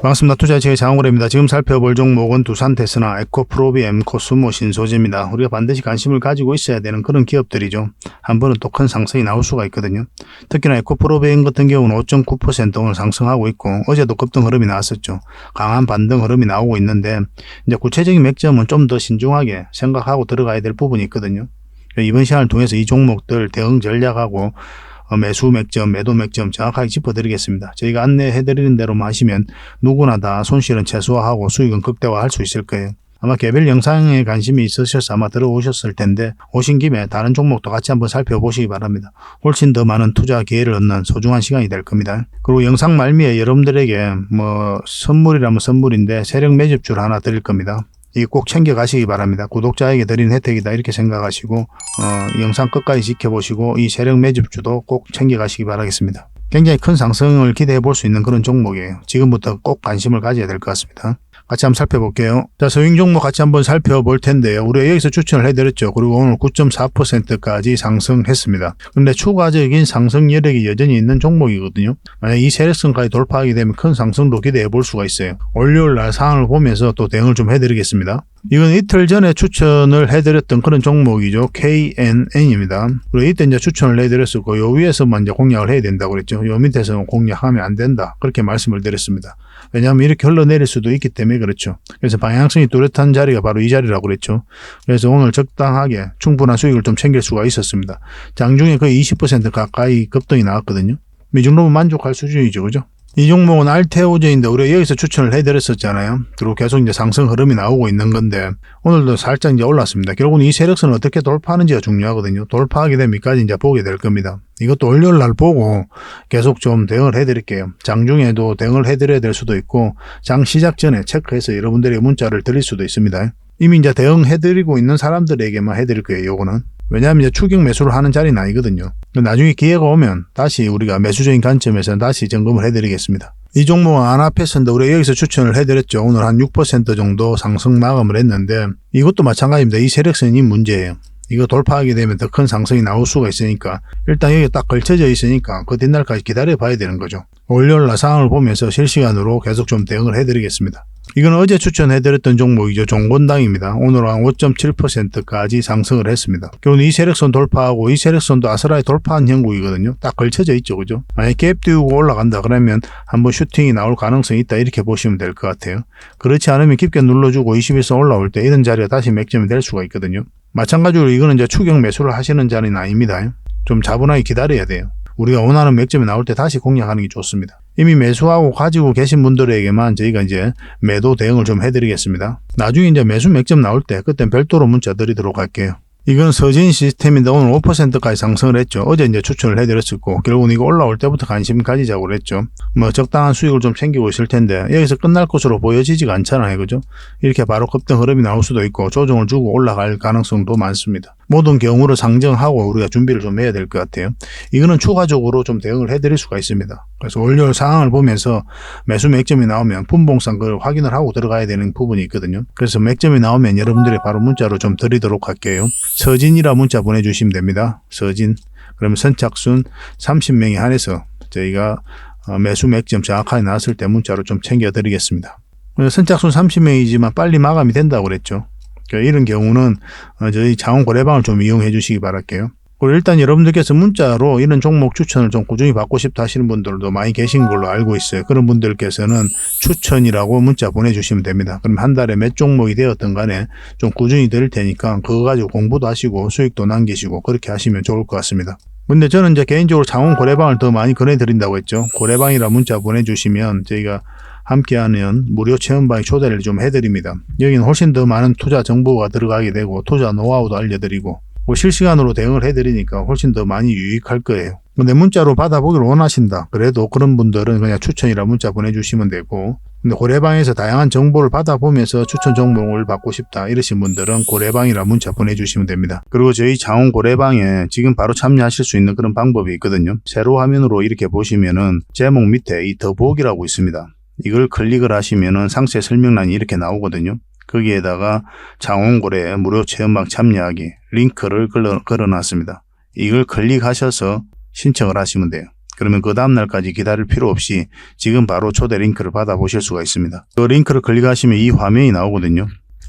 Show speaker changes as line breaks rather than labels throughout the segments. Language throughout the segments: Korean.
반갑습니다. 투자의 장원거래입니다. 지금 살펴볼 종목은 두산테스나, 에코프로비엠, 코스모, 신소재입니다. 우리가 반드시 관심을 가지고 있어야 되는 그런 기업들이죠. 한 번은 또 큰 상승이 나올 수가 있거든요. 특히나 에코프로비엠 같은 경우는 5.9% 오늘 상승하고 있고 어제도 급등 흐름이 나왔었죠. 강한 반등 흐름이 나오고 있는데 이제 구체적인 맥점은 좀 더 신중하게 생각하고 들어가야 될 부분이 있거든요. 이번 시간을 통해서 이 종목들 대응 전략하고 매수 맥점, 매도 맥점 정확하게 짚어드리겠습니다. 저희가 안내해드리는 대로만 하시면 누구나 다 손실은 최소화하고 수익은 극대화할 수 있을 거예요. 아마 개별 영상에 관심이 있으셔서 아마 들어오셨을 텐데 오신 김에 다른 종목도 같이 한번 살펴보시기 바랍니다. 훨씬 더 많은 투자 기회를 얻는 소중한 시간이 될 겁니다. 그리고 영상 말미에 여러분들에게 선물이라면 선물인데 세력 매집줄 하나 드릴 겁니다. 이거 꼭 챙겨가시기 바랍니다. 구독자에게 드리는 혜택이다 이렇게 생각하시고 영상 끝까지 지켜보시고 이 세력 매집주도 꼭 챙겨가시기 바라겠습니다. 굉장히 큰 상승을 기대해 볼 수 있는 그런 종목이에요. 지금부터 꼭 관심을 가져야 될 것 같습니다. 같이 한번 살펴볼게요. 자, 서윙 종목 같이 한번 살펴볼 텐데요. 우리가 여기서 추천을 해드렸죠. 그리고 오늘 9.4%까지 상승했습니다. 근데 추가적인 상승 여력이 여전히 있는 종목이거든요. 만약 이 세력선까지 돌파하게 되면 큰 상승도 기대해 볼 수가 있어요. 월요일 날 상황을 보면서 또 대응을 좀 해드리겠습니다. 이건 이틀 전에 추천을 해드렸던 그런 종목이죠. KNN입니다. 그리고 이때 이제 추천을 해드렸었고, 요 위에서만 이제 공략을 해야 된다고 그랬죠. 요 밑에서는 공략하면 안 된다. 그렇게 말씀을 드렸습니다. 왜냐하면 이렇게 흘러내릴 수도 있기 때문에 그렇죠. 그래서 방향성이 뚜렷한 자리가 바로 이 자리라고 그랬죠. 그래서 오늘 적당하게 충분한 수익을 좀 챙길 수가 있었습니다. 장중에 거의 20% 가까이 급등이 나왔거든요. 이 정도면 만족할 수준이죠. 그죠? 이 종목은 알테오제인데 우리가 여기서 추천을 해드렸었잖아요. 그리고 계속 이제 상승 흐름이 나오고 있는 건데 오늘도 살짝 이제 올랐습니다. 결국은 이 세력선을 어떻게 돌파하는지가 중요하거든요. 돌파하게 되면 여기까지 이제 보게 될 겁니다. 이것도 월요일 날 보고 계속 좀 대응을 해드릴게요. 장중에도 대응을 해드려야 될 수도 있고 장 시작 전에 체크해서 여러분들에게 문자를 드릴 수도 있습니다. 이미 이제 대응해드리고 있는 사람들에게만 해드릴 거예요. 요거는. 왜냐하면 이제 추격 매수를 하는 자리는 아니거든요. 나중에 기회가 오면 다시 우리가 매수적인 관점에서 다시 점검을 해드리겠습니다. 이 종목은 안아패스인데 우리가 여기서 추천을 해드렸죠. 오늘 한 6% 정도 상승 마감을 했는데 이것도 마찬가지입니다. 이 세력선이 문제예요. 이거 돌파하게 되면 더 큰 상승이 나올 수가 있으니까 일단 여기 딱 걸쳐져 있으니까 그 뒷날까지 기다려 봐야 되는 거죠. 월요일 날 상황을 보면서 실시간으로 계속 좀 대응을 해드리겠습니다. 이건 어제 추천해드렸던 종목이죠. 종건당입니다. 오늘 한 5.7%까지 상승을 했습니다. 결국 이 세력선 돌파하고 이 세력선도 아스라이 돌파한 형국이거든요. 딱 걸쳐져 있죠. 그죠? 만약에 갭 띄우고 올라간다 그러면 한번 슈팅이 나올 가능성이 있다 이렇게 보시면 될 것 같아요. 그렇지 않으면 깊게 눌러주고 21선 올라올 때 이런 자리가 다시 맥점이 될 수가 있거든요. 마찬가지로 이거는 이제 추격 매수를 하시는 자리는 아닙니다. 좀 차분하게 기다려야 돼요. 우리가 원하는 맥점이 나올 때 다시 공략하는 게 좋습니다. 이미 매수하고 가지고 계신 분들에게만 저희가 이제 매도 대응을 좀 해드리겠습니다. 나중에 이제 매수 맥점 나올 때 그땐 별도로 문자 드리도록 할게요. 이건 서진 시스템인데 오늘 5%까지 상승을 했죠. 어제 이제 추천을 해드렸었고 결국은 이거 올라올 때부터 관심 가지자고 그랬죠. 적당한 수익을 좀 챙기고 있을 텐데 여기서 끝날 것으로 보여지지가 않잖아요. 그죠? 이렇게 바로 급등 흐름이 나올 수도 있고 조정을 주고 올라갈 가능성도 많습니다. 모든 경우를 상정하고 우리가 준비를 좀 해야 될 것 같아요. 이거는 추가적으로 좀 대응을 해드릴 수가 있습니다. 그래서 월요일 상황을 보면서 매수 맥점이 나오면 분봉상 그걸 확인을 하고 들어가야 되는 부분이 있거든요. 그래서 맥점이 나오면 여러분들이 바로 문자로 좀 드리도록 할게요. 서진이라 문자 보내주시면 됩니다. 서진. 그러면 선착순 30명에 한해서 저희가 매수 맥점 정확하게 나왔을 때 문자로 좀 챙겨드리겠습니다. 선착순 30명이지만 빨리 마감이 된다고 그랬죠. 이런 경우는 저희 자원 거래방을 좀 이용해 주시기 바랄게요. 그리고 일단 여러분들께서 문자로 이런 종목 추천을 좀 꾸준히 받고 싶다 하시는 분들도 많이 계신 걸로 알고 있어요. 그런 분들께서는 추천이라고 문자 보내주시면 됩니다. 그럼 한 달에 몇 종목이 되었든 간에 좀 꾸준히 드릴 테니까 그거 가지고 공부도 하시고 수익도 남기시고 그렇게 하시면 좋을 것 같습니다. 근데 저는 이제 개인적으로 자원 거래방을 더 많이 권해드린다고 했죠. 거래방이라 문자 보내주시면 저희가 함께하는 무료 체험방에 초대를 좀 해드립니다. 여기는 훨씬 더 많은 투자 정보가 들어가게 되고 투자 노하우도 알려드리고 실시간으로 대응을 해드리니까 훨씬 더 많이 유익할 거예요. 근데 문자로 받아보기를 원하신다. 그래도 그런 분들은 그냥 추천이라 문자 보내주시면 되고 근데 고래방에서 다양한 정보를 받아보면서 추천 종목을 받고 싶다 이러신 분들은 고래방이라 문자 보내주시면 됩니다. 그리고 저희 자원 고래방에 지금 바로 참여하실 수 있는 그런 방법이 있거든요. 세로 화면으로 이렇게 보시면은 제목 밑에 이 더보기라고 있습니다. 이걸 클릭을 하시면은 상세 설명란이 이렇게 나오거든요. 거기에다가 자원고래 무료 체험방 참여하기 링크를 걸어놨습니다. 이걸 클릭하셔서 신청을 하시면 돼요. 그러면 그 다음날까지 기다릴 필요 없이 지금 바로 초대 링크를 받아보실 수가 있습니다. 그 링크를 클릭하시면 이 화면이 나오거든요.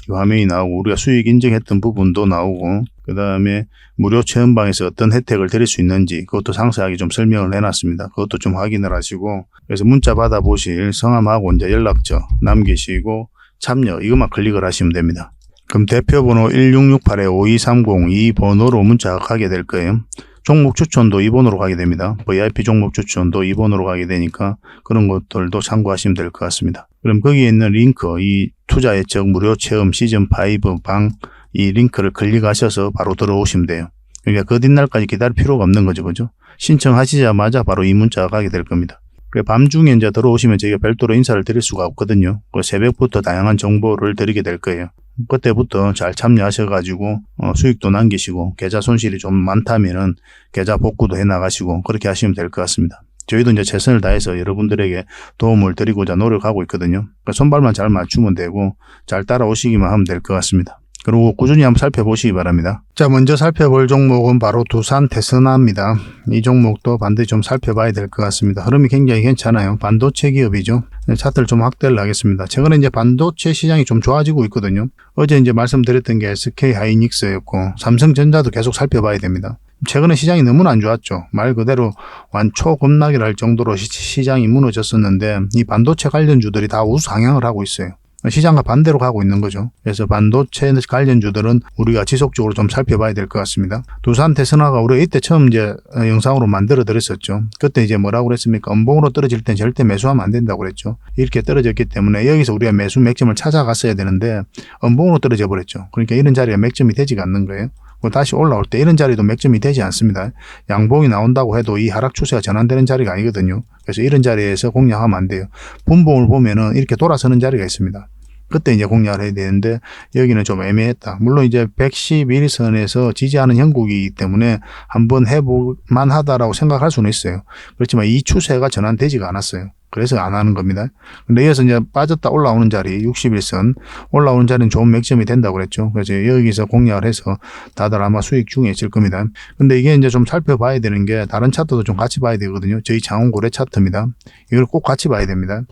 이 화면이 나오고 우리가 수익 인증했던 부분도 나오고 그 다음에 무료 체험방에서 어떤 혜택을 드릴 수 있는지 그것도 상세하게 좀 설명을 해놨습니다. 그것도 좀 확인을 하시고 그래서 문자 받아보실 성함하고 이제 연락처 남기시고 참여 이것만 클릭을 하시면 됩니다. 그럼 대표번호 1668-5230 이 번호로 문자가 가게 될 거예요. 종목 추천도 이 번호로 가게 됩니다. VIP 종목 추천도 이 번호로 가게 되니까 그런 것들도 참고하시면 될 것 같습니다. 그럼 거기에 있는 링크, 이 투자 예측 무료 체험 시즌5 방 이 링크를 클릭하셔서 바로 들어오시면 돼요. 그러니까 그 뒷날까지 기다릴 필요가 없는 거죠. 그죠? 신청하시자마자 바로 이 문자가 가게 될 겁니다. 밤중에 이제 들어오시면 저희가 별도로 인사를 드릴 수가 없거든요. 새벽부터 다양한 정보를 드리게 될 거예요. 그때부터 잘 참여하셔가지고 수익도 남기시고 계좌 손실이 좀 많다면은 계좌 복구도 해나가시고 그렇게 하시면 될 것 같습니다. 저희도 이제 최선을 다해서 여러분들에게 도움을 드리고자 노력하고 있거든요. 손발만 잘 맞추면 되고 잘 따라오시기만 하면 될 것 같습니다. 그리고 꾸준히 한번 살펴보시기 바랍니다. 자, 먼저 살펴볼 종목은 바로 두산 테스나입니다. 이 종목도 반드시 좀 살펴봐야 될 것 같습니다. 흐름이 굉장히 괜찮아요. 반도체 기업이죠. 차트를 좀 확대를 하겠습니다. 최근에 이제 반도체 시장이 좀 좋아지고 있거든요. 어제 이제 말씀드렸던 게 SK 하이닉스였고 삼성전자도 계속 살펴봐야 됩니다. 최근에 시장이 너무나 안 좋았죠. 말 그대로 완초급락이라 할 정도로 시장이 무너졌었는데 이 반도체 관련주들이 다 우상향을 하고 있어요. 시장과 반대로 가고 있는 거죠. 그래서 반도체 관련주들은 우리가 지속적으로 좀 살펴봐야 될 것 같습니다. 두산 테스나가 우리가 이때 처음 이제 영상으로 만들어 드렸었죠. 그때 이제 뭐라고 그랬습니까? 음봉으로 떨어질 땐 절대 매수하면 안 된다고 그랬죠. 이렇게 떨어졌기 때문에 여기서 우리가 매수 맥점을 찾아갔어야 되는데 음봉으로 떨어져 버렸죠. 그러니까 이런 자리가 맥점이 되지가 않는 거예요. 다시 올라올 때 이런 자리도 맥점이 되지 않습니다. 양봉이 나온다고 해도 이 하락 추세가 전환되는 자리가 아니거든요. 그래서 이런 자리에서 공략하면 안 돼요. 분봉을 보면은 이렇게 돌아서는 자리가 있습니다. 그때 이제 공략을 해야 되는데 여기는 좀 애매했다. 물론 이제 111선에서 지지하는 형국이기 때문에 한번 해볼만 하다라고 생각할 수는 있어요. 그렇지만 이 추세가 전환되지가 않았어요. 그래서 안 하는 겁니다. 근데 여기서 이제 빠졌다 올라오는 자리 61선 올라오는 자리는 좋은 맥점이 된다고 그랬죠. 그래서 여기서 공략을 해서 다들 아마 수익 중에 있을 겁니다. 근데 이게 이제 좀 살펴봐야 되는 게 다른 차트도 좀 같이 봐야 되거든요. 저희 장원고래 차트입니다. 이걸 꼭 같이 봐야 됩니다.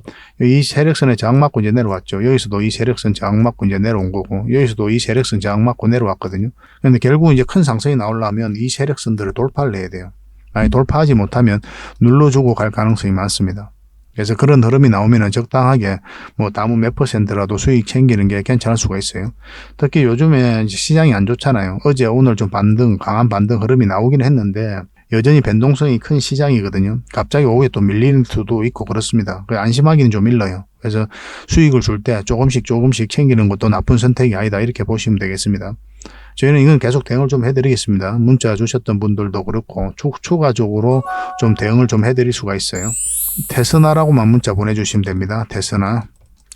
이 세력선에 저항 맞고 이제 내려왔죠. 여기서도 이 세력선 저항 맞고 이제 내려온 거고 여기서도 이 세력선 저항 맞고 내려왔거든요. 근데 결국 이제 큰 상승이 나오려면 이 세력선들을 돌파를 해야 돼요. 아니 돌파하지 못하면 눌러주고 갈 가능성이 많습니다. 그래서 그런 흐름이 나오면 적당하게 뭐 다무 몇 %라도 수익 챙기는 게 괜찮을 수가 있어요. 특히 요즘에 시장이 안 좋잖아요. 어제 오늘 좀 강한 반등 흐름이 나오긴 했는데 여전히 변동성이 큰 시장이거든요. 갑자기 오후에 또 밀리는 수도 있고 그렇습니다. 안심하기는 좀 일러요. 그래서 수익을 줄 때 조금씩 챙기는 것도 나쁜 선택이 아니다 이렇게 보시면 되겠습니다. 저희는 이건 계속 대응을 좀 해드리겠습니다. 문자 주셨던 분들도 그렇고 추가적으로 좀 대응을 좀 해드릴 수가 있어요. 테스나라고만 문자 보내주시면 됩니다. 테스나.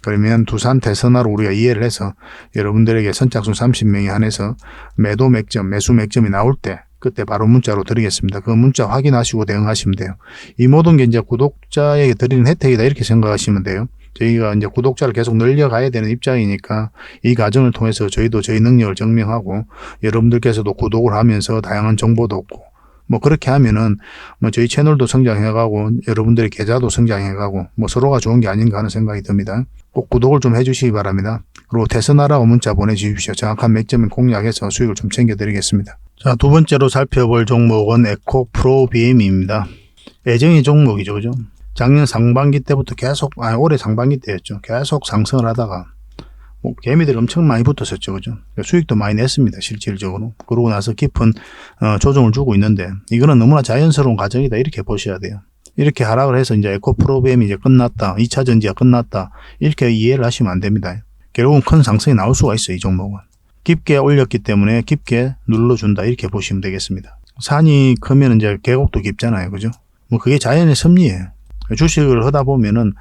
그러면 두산 테스나로 우리가 이해를 해서 여러분들에게 선착순 30명에 한해서 매도 맥점, 매수 맥점이 나올 때 그때 바로 문자로 드리겠습니다. 그 문자 확인하시고 대응하시면 돼요. 이 모든 게 이제 구독자에게 드리는 혜택이다 이렇게 생각하시면 돼요. 저희가 이제 구독자를 계속 늘려가야 되는 입장이니까 이 과정을 통해서 저희도 저희 능력을 증명하고 여러분들께서도 구독을 하면서 다양한 정보도 얻고 뭐 그렇게 하면은 뭐 저희 채널도 성장해가고 여러분들의 계좌도 성장해가고 뭐 서로가 좋은 게 아닌가 하는 생각이 듭니다. 꼭 구독을 좀 해주시기 바랍니다. 그리고 테스나라고 문자 보내주십시오. 정확한 맥점을 공략해서 수익을 좀 챙겨드리겠습니다. 자, 두 번째로 살펴볼 종목은 에코프로비엠입니다. 애정의 종목이죠, 그죠? 작년 상반기 때부터 올해 상반기 때였죠. 계속 상승을 하다가 개미들이 엄청 많이 붙었었죠. 그죠? 수익도 많이 냈습니다. 실질적으로. 그러고 나서 깊은 조정을 주고 있는데 이거는 너무나 자연스러운 과정이다. 이렇게 보셔야 돼요. 이렇게 하락을 해서 이제 에코프로비엠이 이제 끝났다. 2차 전지가 끝났다. 이렇게 이해를 하시면 안 됩니다. 결국은 큰 상승이 나올 수가 있어요. 이 종목은. 깊게 올렸기 때문에 깊게 눌러준다. 이렇게 보시면 되겠습니다. 산이 크면 이제 계곡도 깊잖아요. 그죠? 뭐 그게 자연의 섭리예요. 주식을 하다 보면은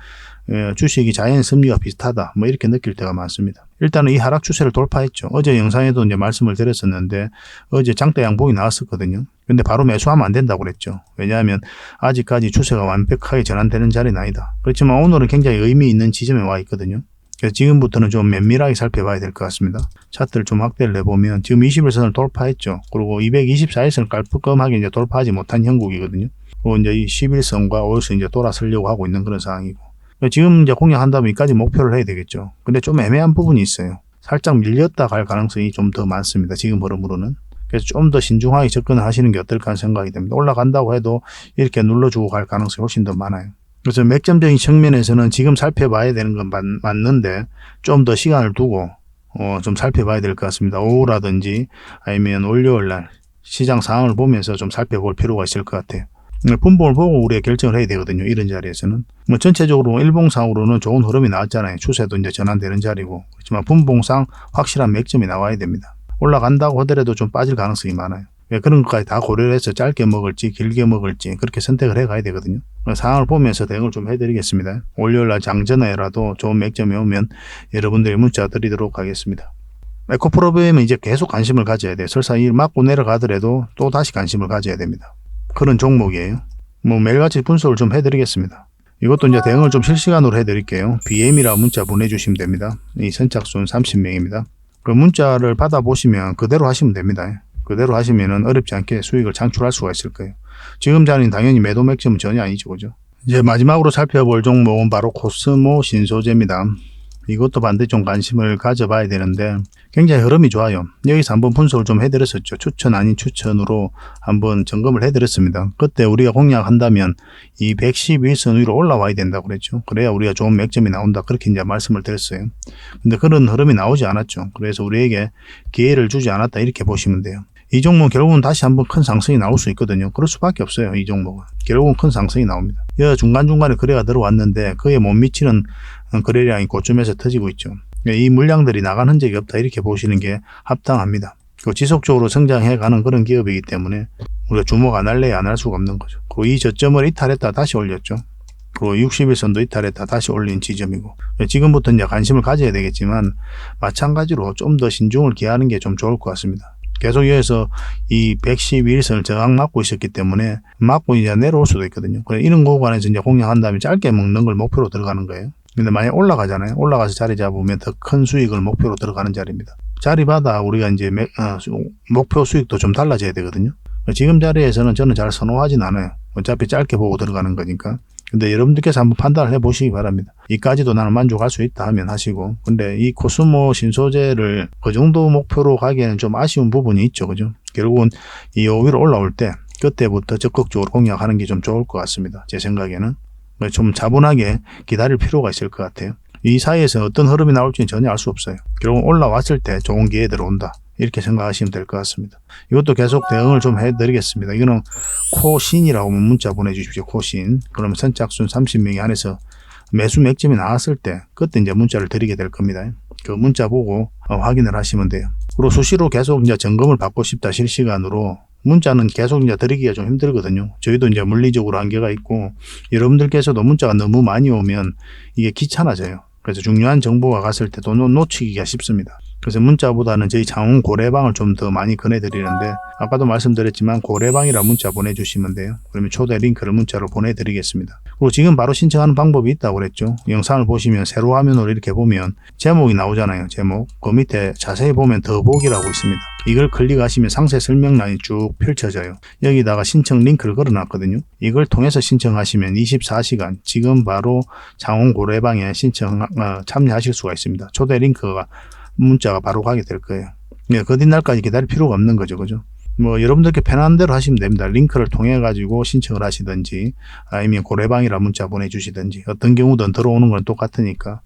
주식이 자연의 섭리와 비슷하다 뭐 이렇게 느낄 때가 많습니다. 일단은 이 하락 추세를 돌파했죠. 어제 영상에도 이제 말씀을 드렸었는데 어제 장대 양봉이 나왔었거든요. 근데 바로 매수하면 안 된다고 그랬죠. 왜냐하면 아직까지 추세가 완벽하게 전환되는 자리는 아니다. 그렇지만 오늘은 굉장히 의미 있는 지점에 와 있거든요. 그래서 지금부터는 좀 면밀하게 살펴봐야 될 것 같습니다. 차트를 좀 확대를 해보면 지금 21선을 돌파했죠. 그리고 224일선을 깔끔하게 이제 돌파하지 못한 형국이거든요. 그리고 이제 이 11선과 5일선 이제 돌아서려고 하고 있는 그런 상황이고. 지금 이제 공략한다면 이까지 목표를 해야 되겠죠. 근데 좀 애매한 부분이 있어요. 살짝 밀렸다 갈 가능성이 좀 더 많습니다. 지금 흐름으로는. 그래서 좀 더 신중하게 접근을 하시는 게 어떨까 하는 생각이 됩니다. 올라간다고 해도 이렇게 눌러주고 갈 가능성이 훨씬 더 많아요. 그래서 맥점적인 측면에서는 지금 살펴봐야 되는 건 맞는데 좀 더 시간을 두고 좀 살펴봐야 될 것 같습니다. 오후라든지 아니면 월요일날 시장 상황을 보면서 좀 살펴볼 필요가 있을 것 같아요. 분봉을 보고 우리가 결정을 해야 되거든요. 이런 자리에서는. 뭐 전체적으로 일봉상으로는 좋은 흐름이 나왔잖아요. 추세도 이제 전환되는 자리고. 그렇지만 분봉상 확실한 맥점이 나와야 됩니다. 올라간다고 하더라도 좀 빠질 가능성이 많아요. 그런 것까지 다 고려를 해서 짧게 먹을지 길게 먹을지 그렇게 선택을 해 가야 되거든요. 상황을 보면서 대응을 좀 해드리겠습니다. 월요일날 장전에라도 좋은 맥점이 오면 여러분들이 문자 드리도록 하겠습니다. 에코프로비엠은 이제 계속 관심을 가져야 돼요. 설사 이 맞고 내려가더라도 또 다시 관심을 가져야 됩니다. 그런 종목이에요. 뭐 매일같이 분석을 좀 해드리겠습니다. 이것도 이제 대응을 좀 실시간으로 해드릴게요. BM이라 문자 보내주시면 됩니다. 이 선착순 30명입니다. 그 문자를 받아보시면 그대로 하시면 됩니다. 그대로 하시면은 어렵지 않게 수익을 창출할 수가 있을 거예요. 지금 자리는 당연히 매도 맥점은 전혀 아니죠, 그죠? 이제 마지막으로 살펴볼 종목은 바로 코스모 신소재입니다. 이것도 반드시 좀 관심을 가져봐야 되는데 굉장히 흐름이 좋아요. 여기서 한번 분석을 좀 해드렸었죠. 추천 아닌 추천으로 한번 점검을 해드렸습니다. 그때 우리가 공략한다면 이 111선 위로 올라와야 된다고 그랬죠. 그래야 우리가 좋은 맥점이 나온다. 그렇게 이제 말씀을 드렸어요. 근데 그런 흐름이 나오지 않았죠. 그래서 우리에게 기회를 주지 않았다. 이렇게 보시면 돼요. 이 종목은 결국은 다시 한번 큰 상승이 나올 수 있거든요. 그럴 수밖에 없어요. 이 종목은. 결국은 큰 상승이 나옵니다. 중간중간에 거래가 들어왔는데 그에 못 미치는 거래량이 고점에서 터지고 있죠. 이 물량들이 나간 흔적이 없다. 이렇게 보시는 게 합당합니다. 지속적으로 성장해가는 그런 기업이기 때문에 우리가 주목 안 할래야 안 할 수가 없는 거죠. 그리고 이 저점을 이탈했다 다시 올렸죠. 그리고 60일선도 이탈했다 다시 올린 지점이고, 지금부터 이제 관심을 가져야 되겠지만 마찬가지로 좀 더 신중을 기하는 게 좀 좋을 것 같습니다. 계속 여기서 이 111선을 저항 맞고 있었기 때문에 맞고 이제 내려올 수도 있거든요. 그래 이런 구간에서 이제 공략한 다음에 짧게 먹는 걸 목표로 들어가는 거예요. 근데 만약 올라가잖아요. 올라가서 자리 잡으면 더 큰 수익을 목표로 들어가는 자리입니다. 자리마다 우리가 이제 목표 수익도 좀 달라져야 되거든요. 지금 자리에서는 저는 잘 선호하진 않아요. 어차피 짧게 보고 들어가는 거니까. 근데 여러분들께서 한번 판단을 해 보시기 바랍니다. 이까지도 나는 만족할 수 있다 하면 하시고, 근데 이 코스모 신소재를 그 정도 목표로 가기에는 좀 아쉬운 부분이 있죠. 그죠? 결국은 이 위로 올라올 때 그때부터 적극적으로 공략하는 게 좀 좋을 것 같습니다. 제 생각에는. 좀 차분하게 기다릴 필요가 있을 것 같아요. 이 사이에서 어떤 흐름이 나올지는 전혀 알 수 없어요. 결국 올라왔을 때 좋은 기회들이 온다. 이렇게 생각하시면 될 것 같습니다. 이것도 계속 대응을 좀 해드리겠습니다. 이거는 코신이라고 문자 보내주십시오. 코신. 그러면 선착순 30명이 안에서 매수 맥점이 나왔을 때 그때 이제 문자를 드리게 될 겁니다. 그 문자 보고 확인을 하시면 돼요. 그리고 수시로 계속 이제 점검을 받고 싶다 실시간으로 문자는 계속 이제 드리기가 좀 힘들거든요. 저희도 이제 물리적으로 한계가 있고 여러분들께서도 문자가 너무 많이 오면 이게 귀찮아져요. 그래서 중요한 정보가 갔을 때도 놓치기가 쉽습니다. 그래서 문자보다는 저희 장원 고래방을 좀 더 많이 권해드리는데 아까도 말씀드렸지만 고래방이라 문자 보내주시면 돼요. 그러면 초대 링크를 문자로 보내드리겠습니다. 그리고 지금 바로 신청하는 방법이 있다고 그랬죠. 영상을 보시면 세로 화면으로 이렇게 보면 제목이 나오잖아요. 제목. 그 밑에 자세히 보면 더보기라고 있습니다. 이걸 클릭하시면 상세 설명란이 쭉 펼쳐져요. 여기다가 신청 링크를 걸어놨거든요. 이걸 통해서 신청하시면 24시간 지금 바로 장원 고래방에 참여하실 수가 있습니다. 초대 링크가 문자가 바로 가게 될 거예요. 그 뒷날까지 기다릴 필요가 없는 거죠. 그죠? 뭐 여러분들께 편한 대로 하시면 됩니다. 링크를 통해 가지고 신청을 하시든지 아니면 고래방이라 문자 보내주시든지 어떤 경우든 들어오는 건 똑같으니까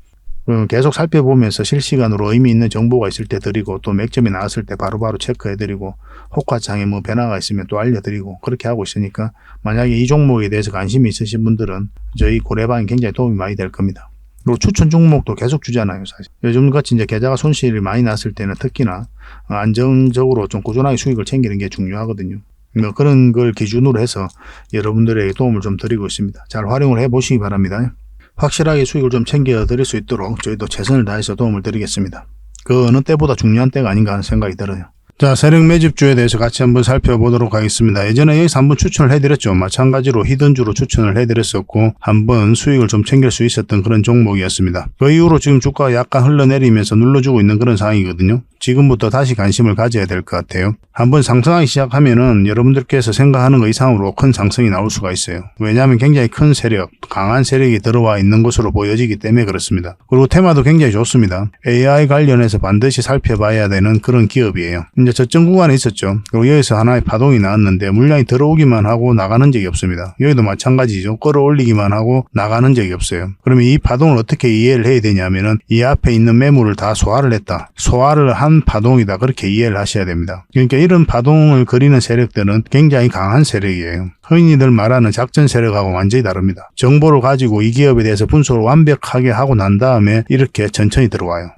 계속 살펴보면서 실시간으로 의미 있는 정보가 있을 때 드리고 또 맥점이 나왔을 때 바로바로 체크해드리고 호가창에 뭐 변화가 있으면 또 알려드리고 그렇게 하고 있으니까 만약에 이 종목에 대해서 관심이 있으신 분들은 저희 고래방이 굉장히 도움이 많이 될 겁니다. 그리고 추천 종목도 계속 주잖아요, 사실. 요즘같이 이제 계좌가 손실이 많이 났을 때는 특히나 안정적으로 좀 꾸준하게 수익을 챙기는 게 중요하거든요. 뭐 그런 걸 기준으로 해서 여러분들에게 도움을 좀 드리고 있습니다. 잘 활용을 해 보시기 바랍니다. 확실하게 수익을 좀 챙겨 드릴 수 있도록 저희도 최선을 다해서 도움을 드리겠습니다. 그 어느 때보다 중요한 때가 아닌가 하는 생각이 들어요. 자, 세력 매집주에 대해서 같이 한번 살펴보도록 하겠습니다. 예전에 여기서 한번 추천을 해드렸죠. 마찬가지로 히든주로 추천을 해드렸었고 한번 수익을 좀 챙길 수 있었던 그런 종목이었습니다. 그 이후로 지금 주가가 약간 흘러내리면서 눌러주고 있는 그런 상황이거든요. 지금부터 다시 관심을 가져야 될 것 같아요. 한번 상승하기 시작하면은 여러분들께서 생각하는 것 이상으로 큰 상승이 나올 수가 있어요. 왜냐하면 굉장히 큰 세력, 강한 세력이 들어와 있는 것으로 보여지기 때문에 그렇습니다. 그리고 테마도 굉장히 좋습니다. AI 관련해서 반드시 살펴봐야 되는 그런 기업이에요. 이제 저점 구간에 있었죠. 그리고 여기서 하나의 파동이 나왔는데 물량이 들어오기만 하고 나가는 적이 없습니다. 여기도 마찬가지죠. 끌어올리기만 하고 나가는 적이 없어요. 그러면 이 파동을 어떻게 이해를 해야 되냐면은 이 앞에 있는 매물을 다 소화를 했다. 소화를 한 파동이다. 그렇게 이해를 하셔야 됩니다. 그러니까 이런 파동을 그리는 세력들은 굉장히 강한 세력이에요. 흔히들 말하는 작전 세력하고 완전히 다릅니다. 정보를 가지고 이 기업에 대해서 분석을 완벽하게 하고 난 다음에 이렇게 천천히 들어와요.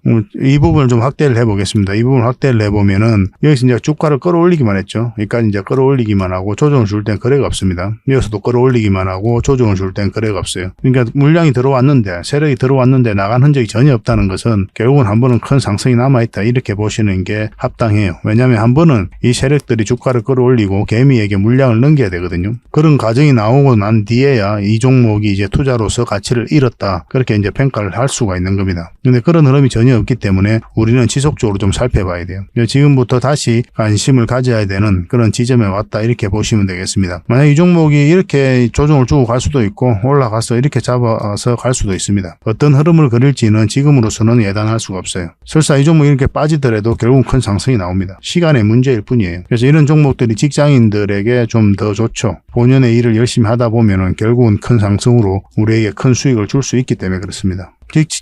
이 부분을 좀 확대를 해보겠습니다. 이 부분을 확대를 해보면은 여기서 이제 주가를 끌어올리기만 했죠. 여기까지 이제 끌어올리기만 하고 조정을 줄 땐 거래가 없습니다. 여기서도 끌어올리기만 하고 조정을 줄 땐 거래가 없어요. 그러니까 물량이 들어왔는데 세력이 들어왔는데 나간 흔적이 전혀 없다는 것은 결국은 한 번은 큰 상승이 남아있다. 이렇게 보시는 게 합당해요. 왜냐하면 한 번은 이 세력들이 주가를 끌어올리고 개미에게 물량을 넘겨야 되거든요. 그런 과정이 나오고 난 뒤에야 이 종목이 이제 투자로서 가치를 잃었다. 그렇게 이제 평가를 할 수가 있는 겁니다. 근데 그런 흐름이 전혀 없기 때문에 우리는 지속적으로 좀 살펴봐야 돼요. 지금부터 다시 관심을 가져야 되는 그런 지점에 왔다. 이렇게 보시면 되겠습니다. 만약 이 종목이 이렇게 조정을 주고 갈 수도 있고 올라가서 이렇게 잡아서 갈 수도 있습니다. 어떤 흐름을 그릴지는 지금으로서는 예단할 수가 없어요. 설사 이 종목이 이렇게 빠지더라도 결국 큰 상승이 나옵니다. 시간의 문제일 뿐이에요. 그래서 이런 종목들이 직장인들에게 좀 더 좋죠. 본연의 일을 열심히 하다 보면은 결국은 큰 상승으로 우리에게 큰 수익을 줄 수 있기 때문에 그렇습니다.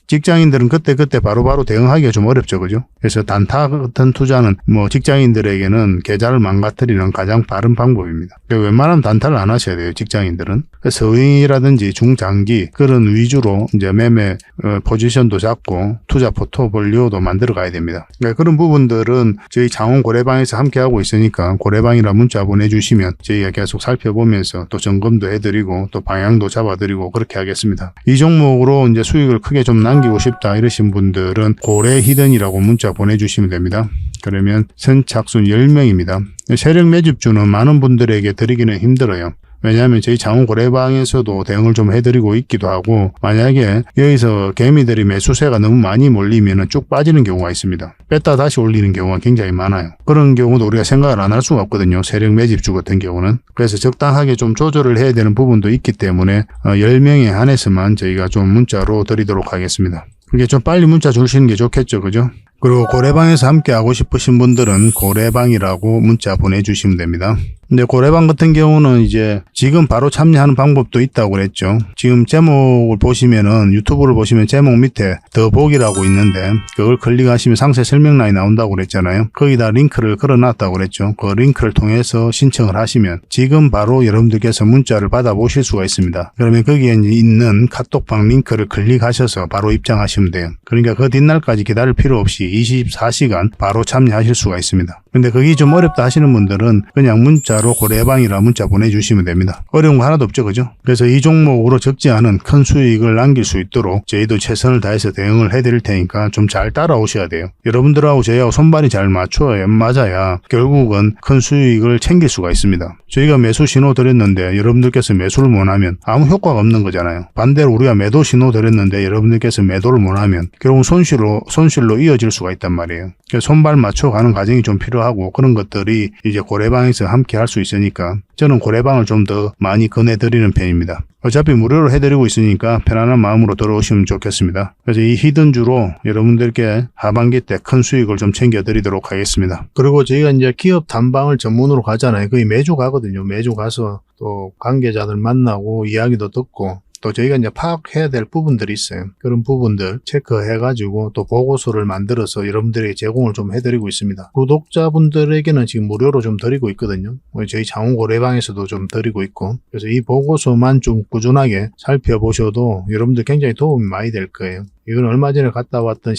직장인들은 그때 바로바로 대응하기가 좀 어렵죠. 그죠? 그래서 단타 같은 투자는 직장인들에게는 계좌를 망가뜨리는 가장 빠른 방법입니다. 웬만하면 단타를 안 하셔야 돼요. 직장인들은. 서윙이라든지 중장기 그런 위주로 이제 매매 포지션도 잡고 투자 포트폴리오도 만들어 가야 됩니다. 그러니까 그런 부분들은 저희 장원 고래방에서 함께 하고 있으니까 고래방이라 문자 보내주시면 저희가 계속 살펴보면서 또 점검도 해드리고 또 방향도 잡아드리고 그렇게 하겠습니다. 이 종목으로 이제 수익을 크게 좀 남기고 싶다 이러신 분들은 고래 히든이라고 문자 보내주시면 됩니다. 그러면 선착순 10명입니다. 세력 매집주는 많은 분들에게 드리기는 힘들어요. 왜냐하면 저희 장원 고래방에서도 대응을 좀 해드리고 있기도 하고 만약에 여기서 개미들이 매수세가 너무 많이 몰리면 쭉 빠지는 경우가 있습니다. 뺐다 다시 올리는 경우가 굉장히 많아요. 그런 경우도 우리가 생각을 안 할 수가 없거든요. 세력 매집주 같은 경우는. 그래서 적당하게 좀 조절을 해야 되는 부분도 있기 때문에 10명에 한해서만 저희가 좀 문자로 드리도록 하겠습니다. 그게 좀 빨리 문자 주시는 게 좋겠죠. 그죠? 그리고 고래방에서 함께 하고 싶으신 분들은 고래방이라고 문자 보내주시면 됩니다. 근데 고래방 같은 경우는 이제 지금 바로 참여하는 방법도 있다고 그랬죠. 지금 제목을 보시면은 유튜브를 보시면 제목 밑에 더 보기라고 있는데 그걸 클릭하시면 상세 설명란이 나온다고 그랬잖아요. 거기다 링크를 걸어놨다고 그랬죠. 그 링크를 통해서 신청을 하시면 지금 바로 여러분들께서 문자를 받아보실 수가 있습니다. 그러면 거기에 있는 카톡방 링크를 클릭하셔서 바로 입장하시면 돼요. 그러니까 그 뒷날까지 기다릴 필요 없이 24시간 바로 참여하실 수가 있습니다. 근데 그게 좀 어렵다 하시는 분들은 그냥 문자로 고래방이라 문자 보내주시면 됩니다. 어려운 거 하나도 없죠. 그죠? 그래서 이 종목으로 적지 않은 큰 수익을 남길 수 있도록 저희도 최선을 다해서 대응을 해드릴 테니까 좀 잘 따라오셔야 돼요. 여러분들하고 저희하고 손발이 잘 맞아야 결국은 큰 수익을 챙길 수가 있습니다. 저희가 매수 신호 드렸는데 여러분들께서 매수를 못하면 아무 효과가 없는 거잖아요. 반대로 우리가 매도 신호 드렸는데 여러분들께서 매도를 못하면 결국 손실로 이어질 수가 있단 말이에요. 그래서 손발 맞춰가는 과정이 좀 필요하고 그런 것들이 이제 고래방에서 함께 할 수 있으니까 저는 고래방을 좀 더 많이 권해드리는 편입니다. 어차피 무료로 해드리고 있으니까 편안한 마음으로 들어오시면 좋겠습니다. 그래서 이 히든주로 여러분들께 하반기 때 큰 수익을 좀 챙겨드리도록 하겠습니다. 그리고 저희가 이제 기업 탐방을 전문으로 가잖아요. 거의 매주 가거든요. 매주 가서 또 관계자들 만나고 이야기도 듣고 또 저희가 이제 파악해야 될 부분들이 있어요. 그런 부분들 체크해가지고 또 보고서를 만들어서 여러분들에게 제공을 좀 해드리고 있습니다. 구독자분들에게는 지금 무료로 좀 드리고 있거든요. 저희 장원고래방에서도 좀 드리고 있고 그래서 이 보고서만 좀 꾸준하게 살펴보셔도 여러분들 굉장히 도움이 많이 될 거예요. 이건 얼마 전에 갔다 왔던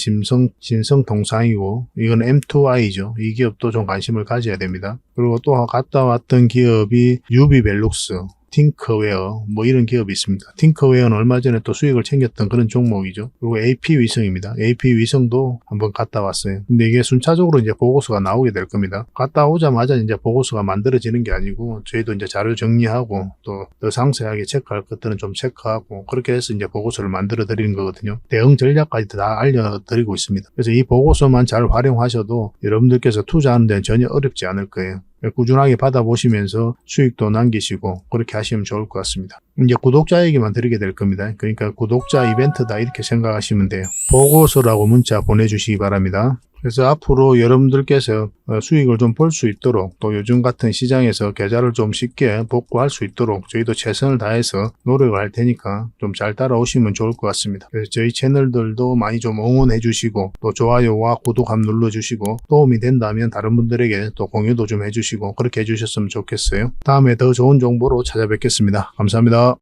신성통상이고 이건 M2I죠. 이 기업도 좀 관심을 가져야 됩니다. 그리고 또 갔다 왔던 기업이 유비벨룩스 팅커웨어 뭐 이런 기업이 있습니다. 팅커웨어는 얼마 전에 또 수익을 챙겼던 그런 종목이죠. 그리고 AP 위성입니다. AP 위성도 한번 갔다 왔어요. 근데 이게 순차적으로 이제 보고서가 나오게 될 겁니다. 갔다 오자마자 이제 보고서가 만들어지는 게 아니고 저희도 이제 자료 정리하고 또 더 상세하게 체크할 것들은 좀 체크하고 그렇게 해서 이제 보고서를 만들어 드리는 거거든요. 대응 전략까지 다 알려드리고 있습니다. 그래서 이 보고서만 잘 활용하셔도 여러분들께서 투자하는 데는 전혀 어렵지 않을 거예요. 꾸준하게 받아보시면서 수익도 남기시고 그렇게 하시면 좋을 것 같습니다. 이제 구독자에게만 드리게 될 겁니다. 그러니까 구독자 이벤트다 이렇게 생각하시면 돼요. 보고서라고 문자 보내주시기 바랍니다. 그래서 앞으로 여러분들께서 수익을 좀 볼 수 있도록 또 요즘 같은 시장에서 계좌를 좀 쉽게 복구할 수 있도록 저희도 최선을 다해서 노력을 할 테니까 좀 잘 따라오시면 좋을 것 같습니다. 그래서 저희 채널들도 많이 좀 응원해 주시고 또 좋아요와 구독 한번 눌러주시고 도움이 된다면 다른 분들에게 또 공유도 좀 해주시고 그렇게 해주셨으면 좋겠어요. 다음에 더 좋은 정보로 찾아뵙겠습니다. 감사합니다.